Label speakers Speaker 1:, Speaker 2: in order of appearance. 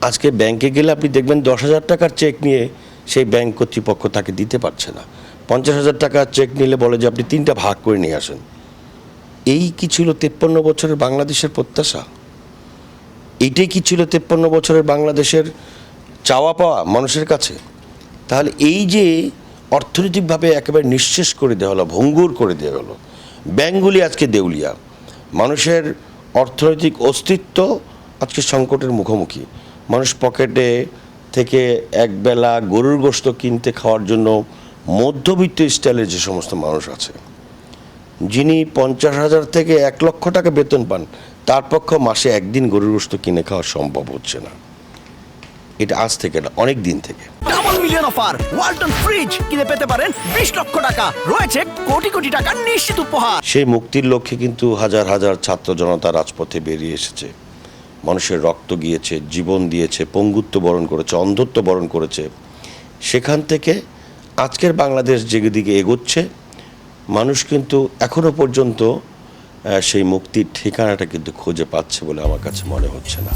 Speaker 1: আজকে ব্যাংকে গেলে আপনি দেখবেন 10,000 টাকার চেক নিয়ে সেই ব্যাংক কর্তৃপক্ষ তাকে দিতে পারছে না। 50,000 টাকার চেক নিলে বলে যে আপনি 3টা ভাগ করে নিয়ে আসেন। এই কি ছিল 53 বছরের বাংলাদেশের প্রত্যাশা? এইটাই কি ছিল 53 বছরের বাংলাদেশের চাওয়া পাওয়া মানুষের কাছে? তাহলে এই যে অর্থনৈতিকভাবে একেবারে নিঃশেষ করে দেওয়া হলো, ভঙ্গুর করে দেওয়া হলো, ব্যাংকগুলি আজকে দেউলিয়া, মানুষের অর্থনৈতিক অস্তিত্ব আজকে সংকটের মুখোমুখি। মানুষ পকেটে থেকে একবেলা গরুর গোশত কিনতে খাওয়ার জন্য মধ্যবিত্ত স্টাইলের যে সমস্ত মানুষ আছে, যিনি 50,000 থেকে 1 লক্ষ টাকা বেতন পান, তার পক্ষে মাসে একদিন গরুর গোশত কিনে খাওয়া সম্ভব হচ্ছে না। এটা আজ থেকে না, অনেক দিন থেকে।
Speaker 2: Double million offer Walton fridge কিনে পেতে পারেন 20 লক্ষ টাকা, রয়েছে কোটি কোটি টাকার নিশ্চিত উপহার।
Speaker 1: সেই মুক্তির লক্ষ্যে কিন্তু হাজার হাজার ছাত্র জনতা রাজপথে বেরিয়ে এসেছে, মানুষের রক্ত গিয়েছে, জীবন দিয়েছে, পঙ্গুত্ব বরণ করেছে, অন্ধত্ব বরণ করেছে। সেখান থেকে আজকের বাংলাদেশ যেদিকে এগোচ্ছে, মানুষ কিন্তু এখনো পর্যন্ত সেই মুক্তির ঠিকানাটা কিন্তু খুঁজে পাচ্ছে বলে আমার কাছে মনে হচ্ছে না।